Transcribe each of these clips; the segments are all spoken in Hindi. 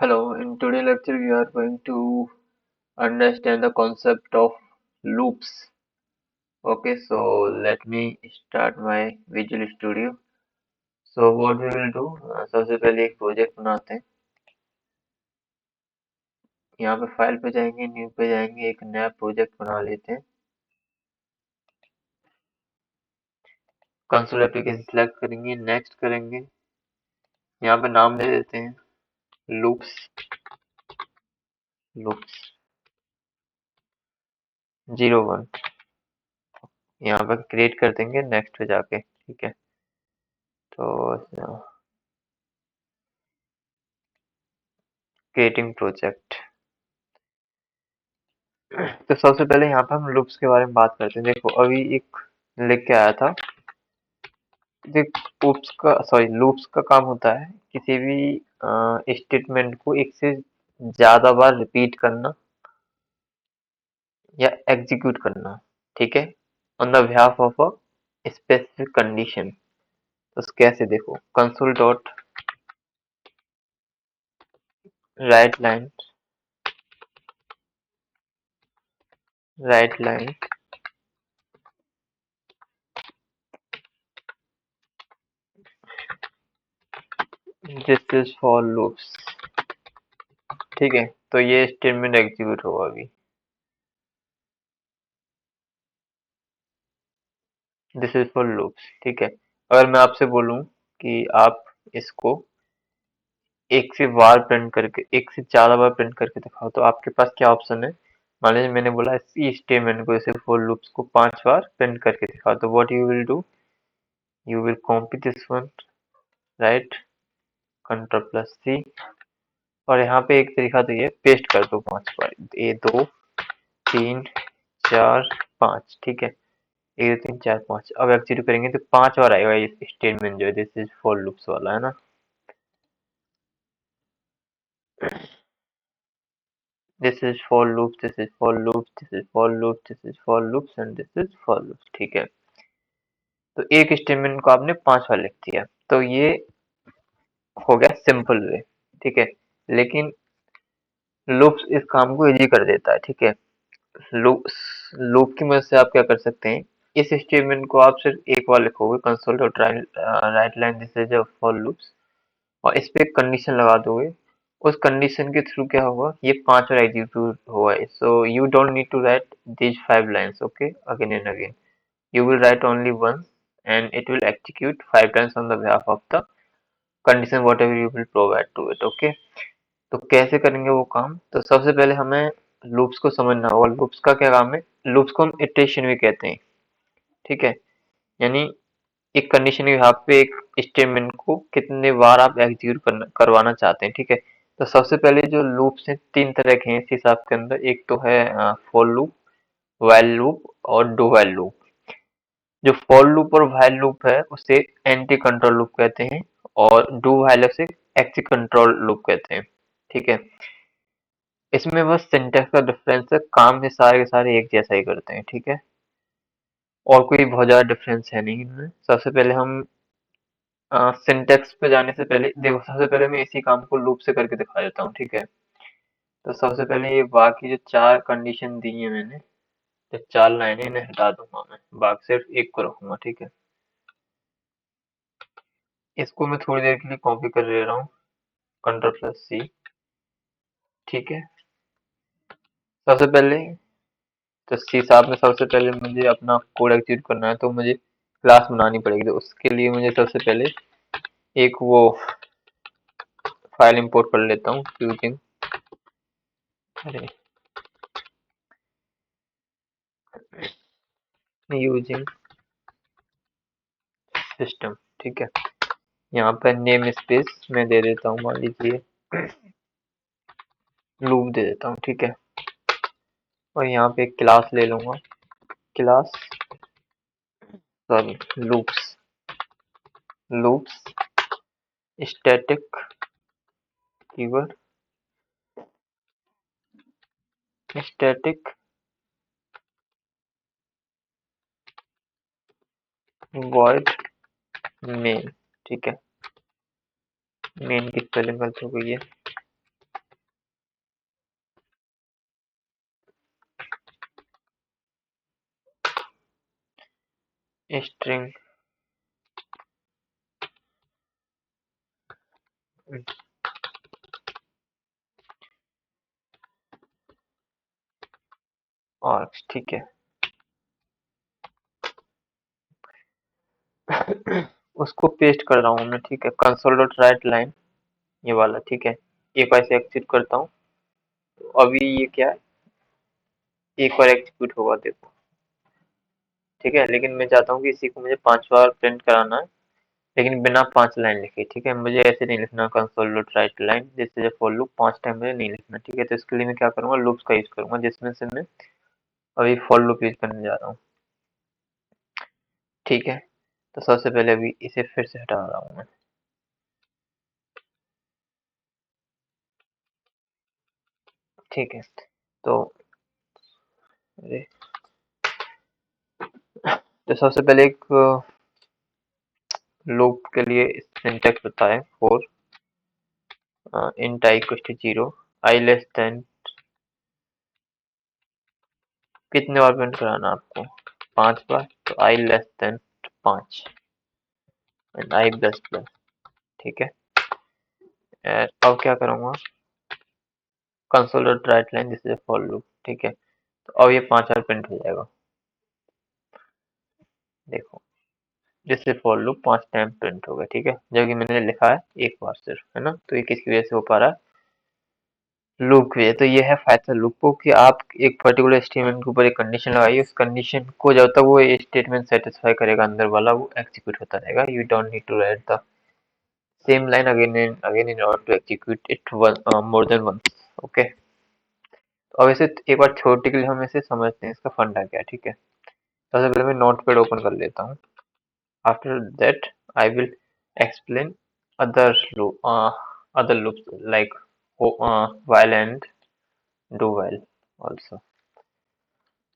Hello, in today's lecture we are going to understand the concept of loops. Okay, so let me start my Visual Studio. So what we will do, सबसे पहले एक प्रोजेक्ट बनाते हैं। यहाँ पे फाइल पे जाएंगे, न्यू पे जाएंगे, एक नया प्रोजेक्ट बना लेते हैं। कंसोल एप्लीकेशन सेलेक्ट करेंगे, नेक्स्ट करेंगे। यहाँ पे नाम दे देते हैं लूप्स लूप्स 01। यहाँ पर क्रिएट कर देंगे नेक्स्ट पे जाके, ठीक है। तो क्रिएटिंग प्रोजेक्ट। तो सबसे पहले यहाँ पे हम लूप्स के बारे में बात करते हैं। देखो अभी एक लिख के आया था। देख लूप्स का काम होता है किसी भी स्टेटमेंट को एक से ज्यादा बार रिपीट करना या एग्जीक्यूट करना, ठीक है, on the behalf of a specific condition. तो कैसे, देखो console dot write line this is for loops, ठीक है। तो ये स्टेटमेंट एग्जीक्यूट होगा अभी। दिस इज फॉर लूप्स, ठीक है। अगर मैं आपसे बोलूं कि आप इसको एक से ज्यादा बार प्रिंट करके दिखाओ, तो आपके पास क्या ऑप्शन है। मान लीजिए मैंने बोला इसी स्टेटमेंट को, इसे फॉर लूप्स को 5 बार प्रिंट करके दिखाओ, तो what you will do, you will copy this one, right, Ctrl+C, और यहाँ पे एक तरीका तो ये पेस्ट कर दो 5 बार, ये 2 3 4 5, ठीक है। 1 2 3 4 5, अब एग्जीक्यूट करेंगे तो 5 बार आएगा ये स्टेटमेंट जो है, दिस इज फॉर लूप्स वाला, है ना। This is for loops, this is for loops, this is for loops, this is for loops and this is for loops, ठीक है। तो एक स्टेटमेंट को आपने 5 बार लिख दिया, तो ये हो गया सिंपल वे, ठीक है। लेकिन लूप्स इस काम को इजी कर देता है, ठीक है। लूप की मदद से आप क्या कर सकते हैं, इस स्टेटमेंट को आप सिर्फ एक बार लिखोगे, console dot write line this is for loops, और इस पे एक कंडीशन लगा दोगे। उस कंडीशन के थ्रू क्या होगा, ये 5 बार एग्जीक्यूट हुआ है। So you don't need to write these 5 lines, okay, again and again. You will write only once and it will execute 5 times on the behalf of the condition whatever you will provide to it, okay. तो कैसे करेंगे वो काम, तो सबसे पहले हमें लूप्स को समझना होगा। लूप्स का क्या काम है, लूप्स को हम इटरेशन भी कहते हैं, ठीक है। यानी एक कंडीशन के यहाँ पे एक स्टेटमेंट को कितने बार आप एग्जीक्यूट करवाना चाहते हैं, ठीक है। तो सबसे पहले जो लूप्स हैं 3 तरह के हैं इस हिसाब के अंदर। एक तो है फॉर लूप, व्हाइल लूप और डू व्हाइल लूप। जो फॉर लूप और व्हाइल लूप है उसे एंटी कंट्रोल लूप कहते हैं, और डू व्हाइल उसे एक्सी कंट्रोल लूप कहते हैं, ठीक है। इसमें बस सिंटेक्स का डिफरेंस है, काम ये सारे के सारे एक जैसा ही करते हैं, ठीक है। और कोई बहुत ज्यादा डिफरेंस है नहीं इनमें। सबसे पहले हम सिंटेक्स पे जाने से पहले देखो, सबसे पहले मैं इसी काम को लूप से करके दिखा देता हूँ, ठीक है। तो सबसे पहले ये बाकी जो 4 कंडीशन दी है मैंने, जो 4 लाइनें, इन्हें हटा दूंगा मैं, बाकी सिर्फ एक को रखूंगा, ठीक है। इसको मैं थोड़ी देर के लिए कॉपी कर ले रहा हूँ, Ctrl+C, ठीक है। सबसे पहले तो सी शार्प में सबसे पहले मुझे अपना कोड एग्जीक्यूट करना है, तो मुझे क्लास बनानी पड़ेगी। तो उसके लिए मुझे सबसे पहले एक वो फाइल इंपोर्ट कर लेता हूँ यूजिंग, अरे यूजिंग सिस्टम, ठीक है। यहाँ पर नेम स्पेस मैं दे देता हूँ, मान लीजिए लूप दे देता हूँ, ठीक है। और यहाँ पे एक क्लास ले लूंगा, class, sorry, loops loops static keyword, static void main, ठीक है। मेन की स्पेलिंग गलत हो गई है, स्ट्रिंग आर्क्स, ठीक है। उसको पेस्ट कर रहा हूँ मैं, ठीक है। कंसोल डॉट राइट लाइन, ये वाला, ठीक है। एक बार इसे एग्जिट करता हूँ, तो अभी ये क्या है, एक बार एग्जीक्यूट होगा, देखो, ठीक है। लेकिन मैं चाहता हूँ कि इसी को मुझे 5 बार प्रिंट कराना है, लेकिन बिना 5 लाइन लिखे, ठीक है। मुझे ऐसे नहीं लिखना कंसोल डॉट राइट लाइन जैसे फॉर लूप 5 टाइम मुझे नहीं लिखना, ठीक है। तो इसके लिए मैं क्या करूंगा, लूप्स का यूज करूंगा, जिसमें से मैं अभी फॉर लूप यूज करने जा रहा हूँ, ठीक है। तो सबसे पहले अभी इसे फिर से हटा रहा हूँ मैं, ठीक है। तो अरे, तो सबसे पहले एक लूप के लिए सिंटैक्स होता है for int I equals to 0, I less than, कितने बार प्रिंट कराना आपको, 5 बार, तो I less than 5 and I plus plus, ठीक है। अब क्या करूंगा, console dot write line this is for loop, ठीक है। तो अब ये 5 बार प्रिंट हो जाएगा, देखो, this is for loop 5 time print हो गया, ठीक है। जबकि मैंने लिखा है एक बार सिर्फ, है ना। तो ये किसकी वजह से हो पा रहा है, लूप की वजह। तो ये है फायदा लूप को, कि आप एक पर्टिकुलर स्टेटमेंट के ऊपर एक कंडीशन लगाइए, उस कंडीशन को जब तक वो स्टेटमेंट सेटिस्फाई करेगा अंदर वाला, वो एग्जीक्यूट होता रहेगा। You don't need to write the same line again and again in order to execute it more than once, okay. तो अब इसे एक बार छोटे के लिए हम इसे समझते हैं, इसका फंडा क्या है, ठीक है। सबसे पहले मैं नोटपैड ओपन कर लेता हूँ। After that I will explain other other loops like while and do while also।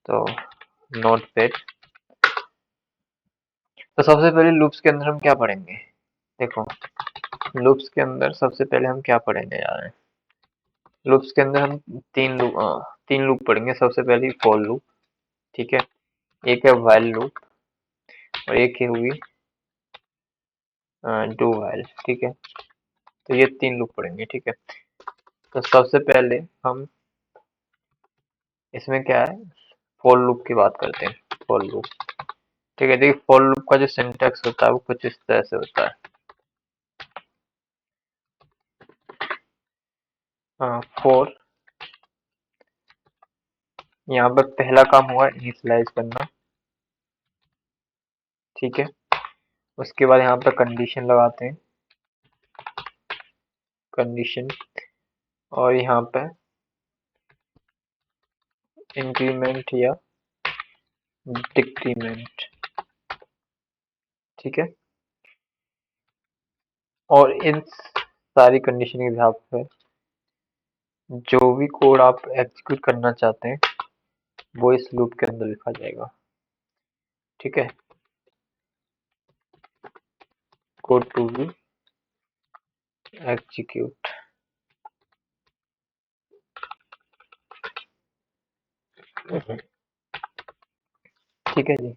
तो नोटपैड, तो सबसे पहले लूप्स के अंदर हम क्या पढ़ेंगे, देखो, लूप्स के अंदर सबसे पहले हम क्या पढ़ेंगे यार, लूप्स के अंदर हम तीन लूप पढ़ेंगे। सबसे पहले फॉर लूप, ठीक है। एक है व्हाइल लूप, और एक है हुई डू व्हाइल, ठीक है। तो ये तीन लूप पढ़ेंगे, ठीक है। तो सबसे पहले हम इसमें क्या है, फॉर लूप की बात करते हैं, फॉर लूप, ठीक है। देखिए, फॉर लूप का जो सिंटैक्स होता है वो कुछ इस तरह से होता है, फॉर, यहाँ पर पहला काम हुआ इनिशियलाइज करना, ठीक है। उसके बाद यहाँ पर कंडीशन लगाते हैं, कंडीशन, और यहाँ पे इंक्रीमेंट या डिक्रीमेंट, ठीक है। और इन सारी कंडीशन के हिसाब पे जो भी कोड आप एग्जीक्यूट करना चाहते हैं वो इस लूप के अंदर लिखा जाएगा, ठीक है। कोड टू बी एग्जीक्यूट, ठीक है जी।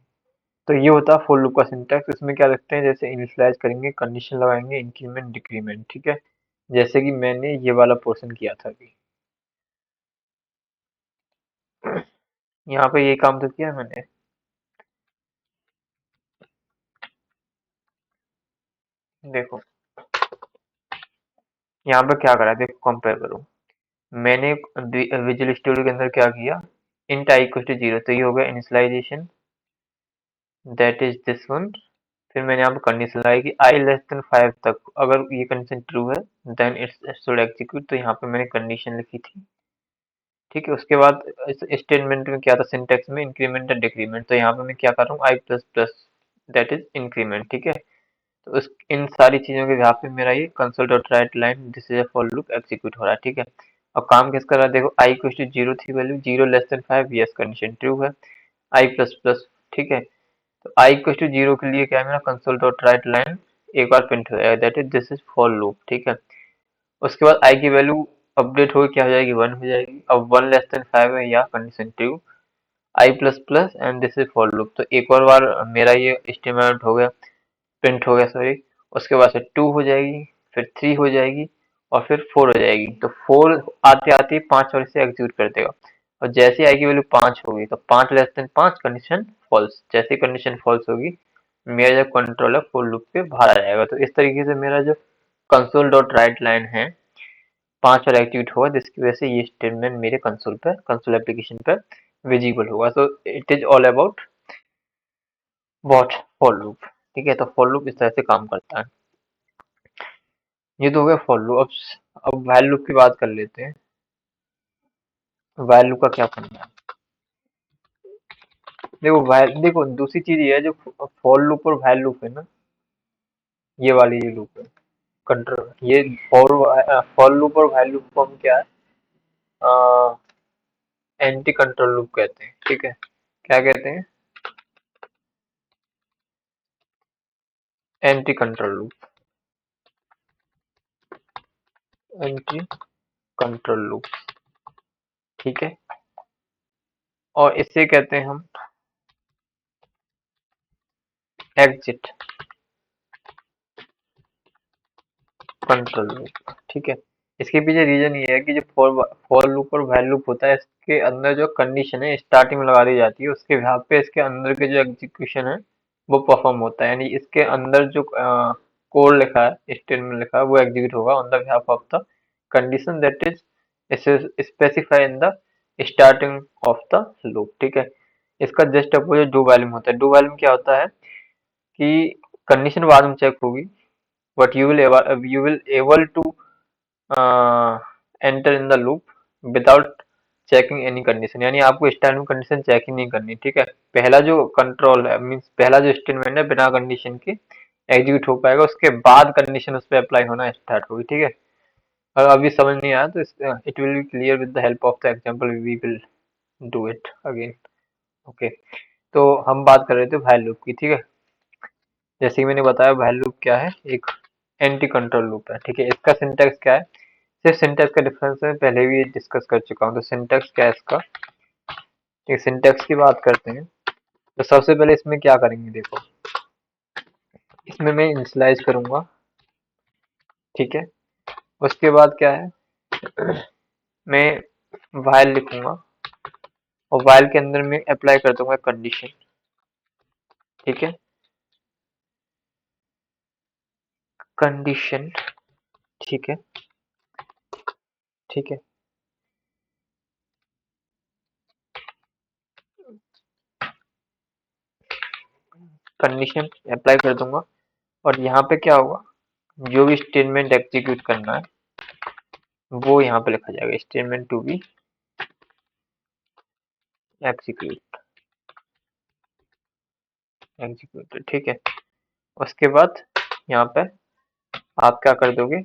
तो ये होता है फॉर लूप का सिंटैक्स। इसमें क्या रखते हैं, जैसे इनिशियलाइज करेंगे, कंडीशन लगाएंगे, इंक्रीमेंट डिक्रीमेंट, ठीक है। जैसे कि मैंने ये वाला पोर्शन किया था अभी, यहाँ पे ये काम तो किया मैंने, देखो यहाँ पे क्या करा है, देखो कंपेयर करो। मैंने विजुअल स्टूडियो के अंदर क्या किया, इंट आई इक्वल टू 0, तो ये हो गया initialization, that is this one. फिर मैंने यहाँ पे कंडीशन लगाई कि आई लेस देन 5 तक, अगर ये कंडीशन ट्रू है देन इट्स शुड एग्जीक्यूट, तो यहाँ पे मैंने कंडीशन लिखी थी, ठीक है। उसके बाद इस स्टेटमेंट में क्या था, सिंटेक्स में इंक्रीमेंट और डिक्रीमेंट, तो यहाँ पे मैं क्या कर रहा हूँ, I plus plus, that is increment, ठीक है। तो उस इन सारी चीजों के यहाँ पे मेरा ये console dot write line this is a for loop execute हो रहा है, ठीक है। अब काम किस कर रहा है, देखो, आई इक्वल टू 0 थी value, 0 less than 5, yes condition true है, आई प्लस प्लस, ठीक है। तो आई इक्वल टू 0 के लिए क्या है, मेरा कंसोल डॉट राइट लाइन एक बार प्रिंट हो जाएगा, that is this is for loop, ठीक है। उसके बाद आई की वैल्यू अपडेट होगी, क्या हो जाएगी, 1 हो जाएगी। अब 1 लेस देन 5 है या condition true, I plus plus and this is for loop. तो एक और बार मेरा ये स्टेटमेंट हो गया, प्रिंट हो गया सॉरी। उसके बाद से 2 हो जाएगी, फिर 3 हो जाएगी और फिर 4 हो जाएगी। तो 4 आते आते 5 और इसे एग्जीक्यूट कर देगा। और जैसे ही आई की वैल्यू 5 होगी तो 5 लेस देन 5 कंडीशन फॉल्स। जैसे कंडीशन फॉल्स होगी मेरा जो कंट्रोल है फॉर लूप के बाहर आ जाएगा। तो इस तरीके से मेरा जो कंसोल डॉट राइट लाइन है 5 और एग्जीक्यूट होगा, जिसकी वजह से ये स्टेटमेंट मेरे कंसोल पर, कंसोल एप्लीकेशन पर विजिबल होगा। So it is all about what for loop. ठीक है, तो फॉर लूप इस तरह से काम करता है। ये तो हो गया फॉर लूप। अब व्हाइल लूप की बात कर लेते हैं। व्हाइल लूप का क्या करना है? देखो व्हाइल, देखो दूसरी चीज ये है जो फॉर लूप और व्हाइल लूप है ना, ये वाली ये लूप है कंट्रोल, ये फॉर लूप और व्हाइल लूप को हम क्या है, एंटी कंट्रोल लूप कहते हैं। ठीक है, क्या कहते हैं? Anti control loop, anti control loop. ठीक है, और इसे कहते हैं हम एग्जिट कंट्रोल लूप। ठीक है, इसके पीछे रीजन ये है कि जो फॉर लूप और व्हाइल लूप होता है, इसके अंदर जो कंडीशन है स्टार्टिंग में लगा दी जाती है, उसके बिहाफ पे इसके अंदर के जो एग्जीक्यूशन है वो परफॉर्म होता है। यानी इसके अंदर जो कोड लिखा है, स्टेटमेंट लिखा है, वो एग्जीक्यूट होगा on the behalf of the condition that is specify in the starting of the loop. ठीक है, इसका जस्ट अपोजिट डू व्हाइल में होता है। डू व्हाइल में क्या होता है कि कंडीशन बाद में चेक होगी, but you will able to enter in the loop without checking any condition। यानी आपको स्टार्ट में कंडीशन चेक ही नहीं करनी। ठीक है, पहला जो कंट्रोल है मीन्स पहला जो स्टेटमेंट है बिना कंडीशन के एग्जीक्यूट हो पाएगा, उसके बाद कंडीशन उस पर अप्लाई होना स्टार्ट होगी। ठीक है, और अभी समझ नहीं आया तो it will be clear with the help of the example, we will do it again. Okay, तो हम बात कर रहे थे व्हाइल लूप की। ठीक है, जैसे कि मैंने बताया व्हाइल लूप क्या है, एक एंटी कंट्रोल लूप है। ठीक है, इसका सिंटैक्स क्या है? सिर्फ सिंटैक्स का डिफरेंस मैं पहले भी डिस्कस कर चुका हूँ। तो सिंटैक्स क्या है इसका? एक सिंटैक्स की बात करते हैं तो सबसे पहले इसमें क्या करेंगे, देखो इसमें मैं इनिशियलाइज करूंगा। ठीक है, उसके बाद क्या है, मैं व्हाइल लिखूंगा और व्हाइल के अंदर मैं अप्लाई कर दूंगा कंडीशन। ठीक है, कंडीशन। ठीक है, ठीक है, कंडीशन अप्लाई कर दूंगा और यहाँ पे क्या होगा, जो भी स्टेटमेंट एग्जीक्यूट करना है वो यहाँ पे लिखा जाएगा, statement to be execute executed. ठीक है, उसके बाद यहाँ पे आप क्या कर दोगे,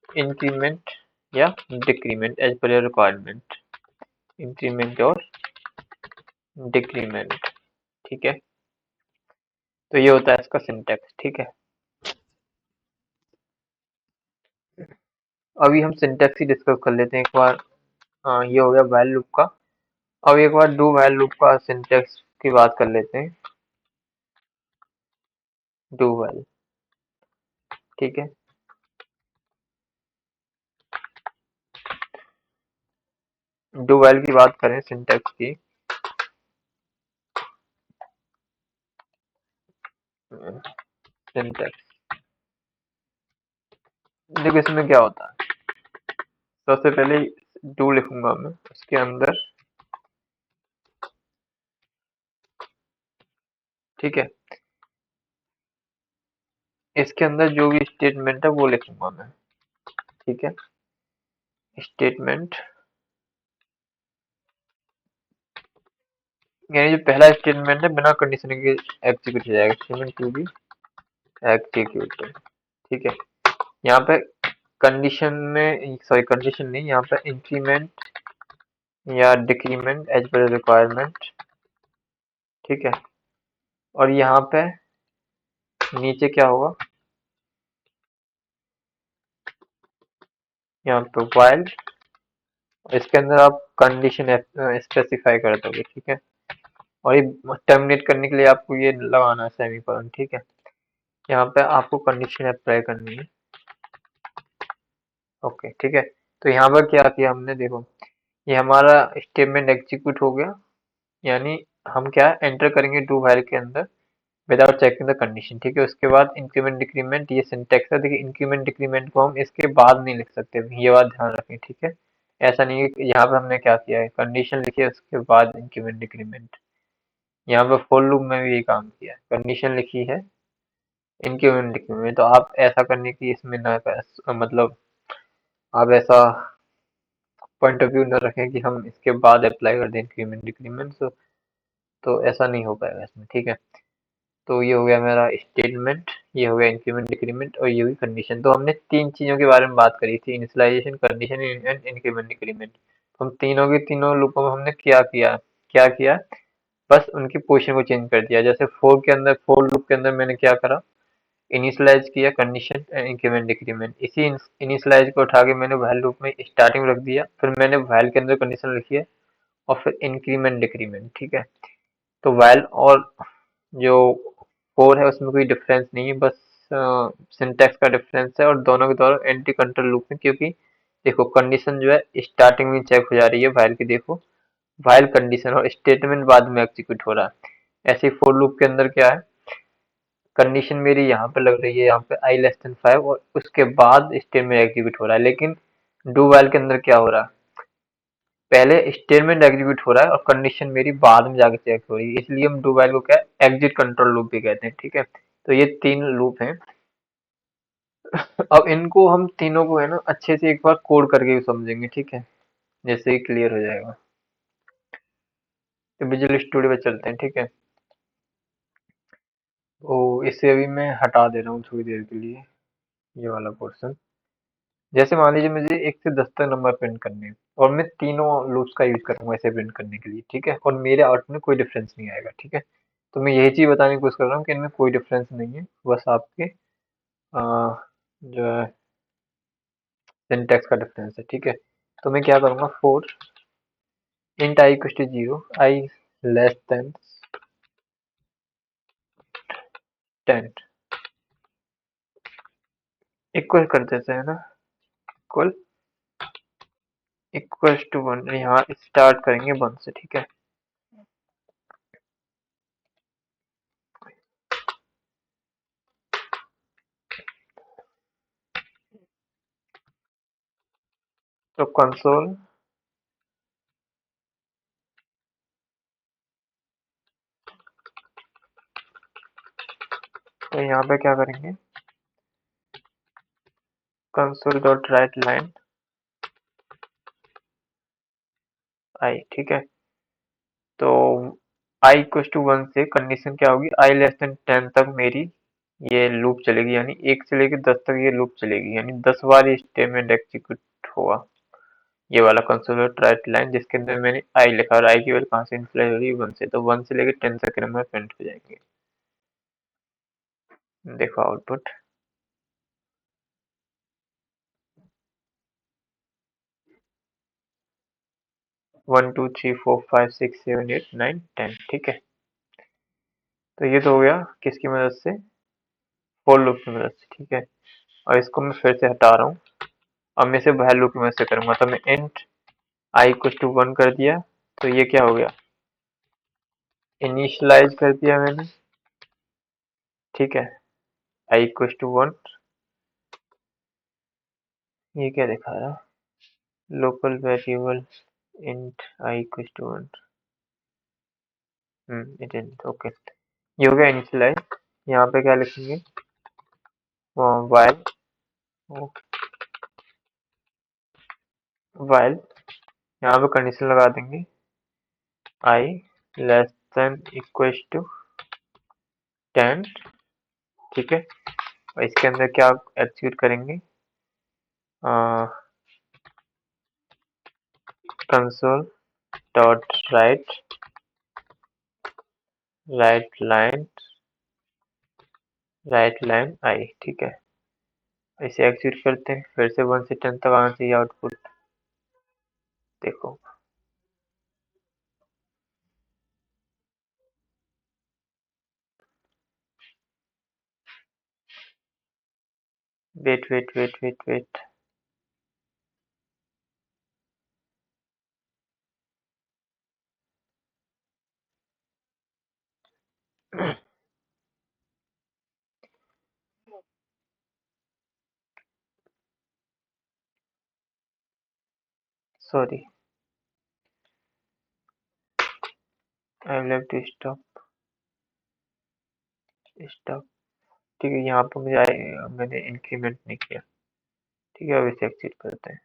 इंक्रीमेंट या decrement as per your requirement, increment और डिक्रीमेंट। ठीक है, तो ये होता है इसका सिंटैक्स। ठीक है, अभी हम सिंटैक्स ही डिस्कस कर लेते हैं एक बार। ये हो गया व्हाइल लूप का। अब एक बार डू व्हाइल लूप का सिंटैक्स की बात कर लेते हैं। डू व्हाइल, ठीक है, डू व्हाइल की बात करें सिंटैक्स की, सिंटैक्स देखो इसमें क्या होता है। सबसे पहले डू लिखूंगा मैं, उसके अंदर ठीक है, इसके अंदर जो भी स्टेटमेंट है वो लिखूंगा मैं। ठीक है, स्टेटमेंट यानी जो पहला स्टेटमेंट है बिना कंडीशन के एग्जीक्यूट हो जाएगा, स्टेटमेंट टू बी एग्जीक्यूटेड। ठीक है, यहाँ पे कंडीशन में, सॉरी कंडीशन नहीं, यहाँ पे इंक्रीमेंट या डिक्रीमेंट एज पर रिक्वायरमेंट। ठीक है, और यहाँ पे नीचे क्या होगा, यहाँ पे व्हाइल इसके अंदर आप कंडीशन स्पेसिफाई कर दोगे, ठीक है। और ये टर्मिनेट करने के लिए आपको ये लगाना है सेमीकोलन, ठीक है। यहाँ पे आपको कंडीशन अप्लाई करनी है, ओके, ठीक है। तो यहाँ पर क्या किया हमने, देखो ये हमारा स्टेटमेंट एग्जीक्यूट हो गया, यानी हम क्या एंटर करेंगे डू व्हाइल के अंदर विदाउट चेकिंग द कंडीशन, ठीक है। उसके बाद इंक्रीमेंट डिक्रीमेंट ये सिंटेक्स है, देखिए इंक्रीमेंट डिक्रीमेंट को हम इसके बाद नहीं लिख सकते, ये बात ध्यान रखें, ठीक है। ऐसा नहीं है कि यहाँ पे हमने क्या किया है, कंडीशन लिखी है उसके बाद इंक्रीमेंट डिक्रीमेंट। यहाँ पे फॉर लूप में भी यही काम किया है, कंडीशन लिखी है इंक्रीमेंट डिक्रीमेंट, तो आप ऐसा करने की इसमें ना मतलब आप ऐसा पॉइंट ऑफ व्यू न रखें कि हम इसके बाद अप्लाई कर दें इंक्रीमेंट डिक्रीमेंट, तो ऐसा नहीं हो पाएगा इसमें, ठीक है। तो ये हो गया मेरा स्टेटमेंट, ये हो गया इंक्रीमेंट डिक्रीमेंट, और ये हुई कंडीशन। तो हमने तीन चीजों के बारे में बात करी थी, initialization, condition and increment decrement. हम तीनों के तीनों लूपों में हमने क्या किया, बस उनकी पोजीशन को चेंज कर दिया। जैसे फोर लूप के अंदर मैंने क्या करा, इनिशियलाइज किया कंडीशन एंड इंक्रीमेंट डिक्रीमेंट। इसी इनिशियलाइज को उठा के मैंने व्हाइल लूप में स्टार्टिंग में रख दिया, फिर मैंने व्हाइल के अंदर कंडीशन लिखी है, और फिर इंक्रीमेंट डिक्रीमेंट, ठीक है। तो व्हाइल और जो फोर है उसमें कोई डिफरेंस नहीं है, बस सिंटैक्स का डिफरेंस है, और दोनों के दोनों एंटी कंट्रोल लूप में, क्योंकि देखो कंडीशन जो है स्टार्टिंग में चेक हो जा रही है व्हाइल की, देखो व्हाइल कंडीशन और स्टेटमेंट बाद में एग्जीक्यूट हो रहा है। ऐसे ही फोर लूप के अंदर क्या है, कंडीशन मेरी यहाँ पे लग रही है, यहाँ पे आई लेस देन 5, और उसके बाद स्टेटमेंट एग्जीक्यूट हो रहा है। लेकिन डू व्हाइल के अंदर क्या हो रहा है, पहले स्टेटमेंट एग्जीक्यूट हो रहा है और कंडीशन मेरी बाद में जाके चेक हो रही है, इसलिए हम डू व्हाइल को क्या है एग्जिट कंट्रोल लूप भी कहते हैं, ठीक है। तो ये तीन लूप हैं। अब इनको हम तीनों को है ना अच्छे से एक बार कोड करके भी समझेंगे, ठीक है, जैसे ही क्लियर हो जाएगा। तो विजुअल स्टूडियो पे चलते हैं, ठीक है। तो इसे अभी मैं हटा दे रहा हूँ थोड़ी देर के लिए, ये वाला पोर्शन। जैसे मान लीजिए मुझे 1 से 10 तक नंबर प्रिंट करने हैं, और मैं तीनों लूप्स का यूज करूंगा इसे प्रिंट करने के लिए, ठीक है, और मेरे आउटपुट में कोई डिफरेंस नहीं आएगा, ठीक है। तो मैं यही चीज बताने की कोशिश कर रहा हूँ कि इनमें कोई डिफरेंस नहीं है, बस आपके जो है सिंटैक्स का डिफरेंस है, ठीक है। तो मैं क्या करूंगा, for int I equal to 0, I less than 10, equal कर देते हैं ना, इक्वल इक्वल टू 1, यहाँ स्टार्ट करेंगे 1 से, ठीक है। तो कंसोल, तो यहाँ पे क्या करेंगे, कंसोल डॉट राइट लाइन आई, ठीक है। तो आई इक्वल टू 1 से कंडीशन क्या होगी, आई लेस देन 10 तक मेरी ये लूप चलेगी, यानी 1 से लेकर 10 तक ये लूप चलेगी, यानी 10 बार ये स्टेटमेंट एग्जीक्यूट होगा, ये वाला कंसोल राइट लाइन जिसके अंदर मैंने आई लिखा, और आई की वैल्यू कहाँ से इनिशियलाइज हो रही है 1 से, तो 1 से लेकर 10 तक के नंबर प्रिंट हो जाएंगे। देखो आउटपुट, 1 2 3 4 5 6 7 8 9 10, ठीक है। तो ये तो हो गया किसकी मदद से, फॉर लूप की मदद से, ठीक है। और इसको मैं फिर से हटा रहा हूँ, अब मैं इसे व्हाइल लूप की मदद से करूंगा। तो मैं इंट आई इक्वल टू 1 कर दिया, तो ये क्या हो गया, इनिशियलाइज कर दिया मैंने, ठीक है, आई इक्वल टू 1। ये क्या दिखा रहा है, local variable int I equal to 1, it is okay. ये हो गया इनिशियलाइज। यहाँ पे क्या लिखेंगे, वाइल, वाइल यहाँ पे कंडीशन लगा देंगे, आई लेस देन इक्वल टू 10, ठीक है। और इसके अंदर क्या एग्जीक्यूट करेंगे, कंसोल डॉट राइट लाइन आई, ठीक है। इसे एग्जीक्यूट करते हैं, फिर से 1 से 10 तक आना चाहिए आउटपुट। देखो wait wait wait wait wait sorry I will have to stop stop. ठीक है, यहाँ पर मैंने इंक्रीमेंट नहीं किया। ठीक है, अब इसे एक्सिट करते हैं।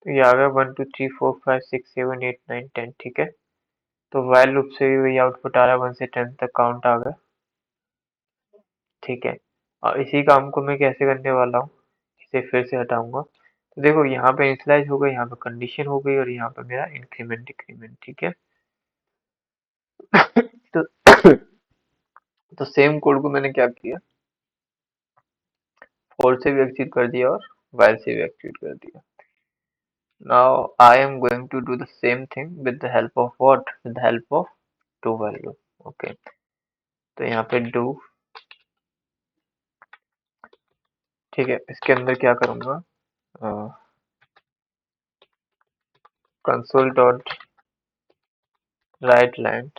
तो ये आ गया 1 2 3 4 5 6 7 8 9 10। ठीक है, तो while लूप से भी वही आउटपुट आ रहा है, 1 से 10 तक काउंट आ गया। ठीक है, और इसी काम को मैं कैसे करने वाला हूँ, इसे फिर से हटाऊंगा। तो देखो यहाँ पे इनिशियलाइज हो गई, यहाँ पे कंडीशन हो गई, और यहाँ पे मेरा इंक्रीमेंट डिक्रीमेंट। ठीक है तो तो सेम कोड को मैंने क्या किया, फॉर से भी एग्जीक्यूट कर दिया और while से भी एग्जीक्यूट कर दिया। Now I am going to do the same thing with the help of what? With the help of do while loop. Okay, तो यहाँ पे do। ठीक है, इसके अंदर क्या करूँगा, कंसोल डॉट राइट लाइन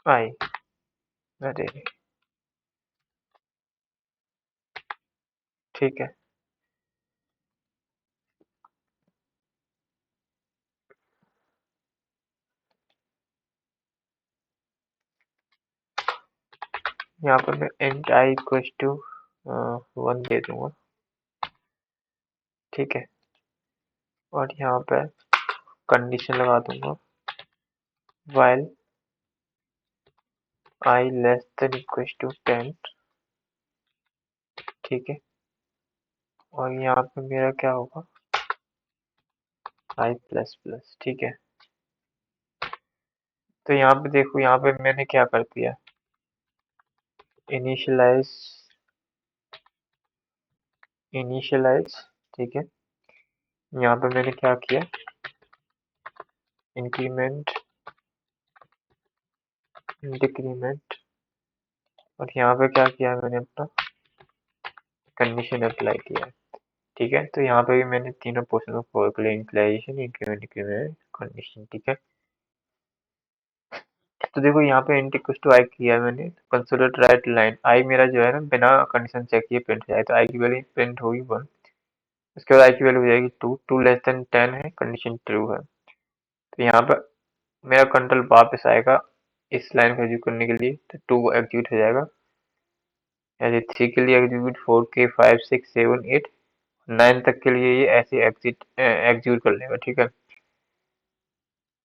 आई। अरे ठीक है, यहाँ पर मैं int I इक्वल्स टू 1 दे दूंगा। ठीक है, और यहाँ पे कंडीशन लगा दूंगा while I less than equals to 10। ठीक है, और यहाँ पे मेरा क्या होगा, I प्लस प्लस। ठीक है, तो यहाँ पे देखो, यहाँ पे मैंने क्या कर दिया, इनिशियलाइज इनिशियलाइज। ठीक है, यहाँ पे मैंने क्या किया, इंक्रीमेंट डिक्रीमेंट, और यहाँ पे क्या किया मैंने, अपना कंडीशन अप्लाई किया है। ठीक है, तो यहाँ पे भी मैंने तीनों पोर्शन को के लिए इनिशियलाइजेशन, इंक्रीमेंट, डिक्रीमेंट, कंडीशन। ठीक है, तो देखो यहाँ पे इंट इक्वल्स टू आई किया है मैंने, कंसोल राइट लाइन आई मेरा जो है ना बिना कंडीशन चेक किए प्रिंट हो जाए, तो आई की वैल्यू प्रिंट होगी 1। उसके बाद आई की वैल्यू हो जाएगी 2, 2 लेस देन 10 है, कंडीशन ट्रू है। तो यहाँ पर मेरा कंट्रोल वापस आएगा इस लाइन को एग्जीक्यूट करने के लिए, तो 2 एग्जीक्यूट हो जाएगा, यानी 3 के लिए एग्जीक्यूट, 4 के 5 6 7 8 9 तक के लिए ये ऐसे एग्जीक्यूट कर लेगा। ठीक है,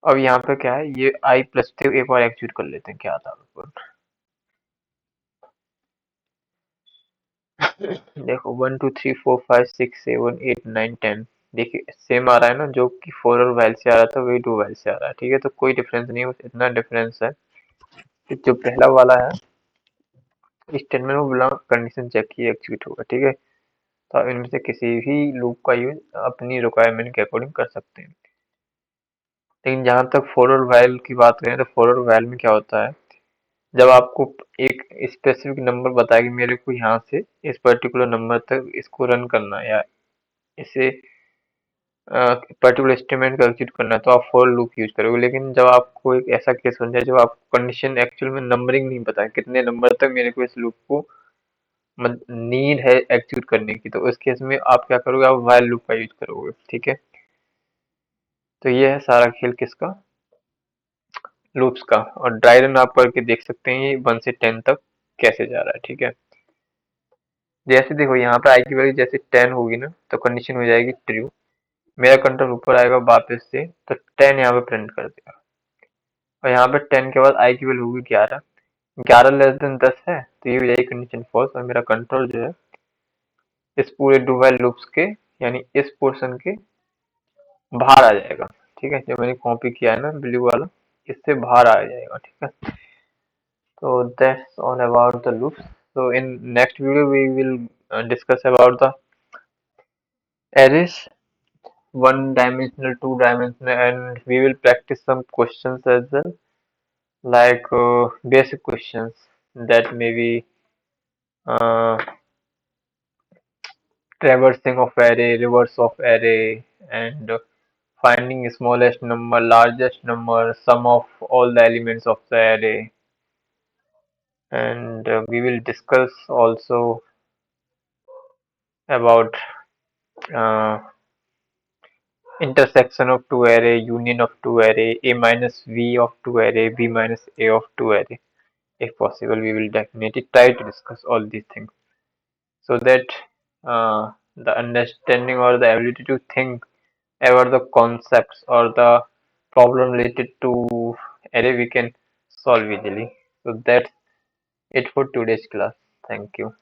अब यहाँ पे क्या है, ये आई प्लस थे, एक बार एग्जीक्यूट कर लेते हैं क्या था ऊपर। देखो 1 2 3 4 5 6 7 8 9 10, देखिए सेम आ रहा है ना, जो कि फोर और वाइल से आ रहा था वही डू वाइल से आ रहा है। ठीक है, तो कोई डिफरेंस नहीं है, बस इतना डिफरेंस है कि जो पहला वाला है स्टेटमेंट में बिना कंडीशन चेक किए एग्जीक्यूट होगा। ठीक है, तो आप इनमें से किसी भी लूप का यूज अपनी रिक्वायरमेंट के अकॉर्डिंग कर सकते हैं। लेकिन जहाँ तक फॉर और वाइल की बात करें, तो फॉर और वाइल में क्या होता है, जब आपको एक स्पेसिफिक नंबर बताया कि मेरे को यहाँ से इस पर्टिकुलर नंबर तक इसको रन करना है, या इसे पर्टिकुलर स्टेटमेंट का एग्जीक्यूट करना है, तो आप फॉर लूप यूज करोगे। लेकिन जब आपको एक ऐसा केस बन जाए जब आपको कंडीशन एक्चुअल में नंबरिंग नहीं पता है कितने नंबर तक मेरे को इस लूप को नीड है एग्जीक्यूट करने की, तो उस केस में आप क्या करोगे, आप व्हाइल लूप का यूज करोगे। ठीक है, तो ये है सारा खेल किसका, लूप्स का। और ड्राई रन आप करके देख सकते हैं ये 1 से 10 तक कैसे जा रहा है। ठीक है, जैसे देखो यहाँ पे आई की वैल्यू जैसे 10 होगी ना, तो कंडीशन हो जाएगी ट्रू, मेरा कंट्रोल ऊपर आएगा वापस से, तो 10 यहाँ पे प्रिंट कर देगा। और यहाँ पे 10 के बाद आई की वैल्यू होगी 11, 11 लेस देन 10 है, तो ये हो जाएगी कंडीशन फॉल्स, और मेरा कंट्रोल जो है इस पूरे डू व्हाइल लूप्स के, यानी इस पोर्शन के बाहर आ जाएगा। ठीक है, जो मैंने कॉपी किया है ना ब्लू वाला, इससे बाहर आ जाएगा। ठीक है, so that's all about the loops. So in next video we will discuss about the arrays, one dimensional, two dimensional, and we will practice some questions as well, like basic questions that may be uh, traversing of array, reverse of array, and finding smallest number, largest number, sum of all the elements of the array, and we will discuss also about uh, intersection of two array, union of two array, a minus v of two array, b minus a of two array. If possible, we will definitely try to discuss all these things, so that the understanding or the ability to think about the concepts or the problem related to array we can solve easily. So that's it for today's class. Thank you.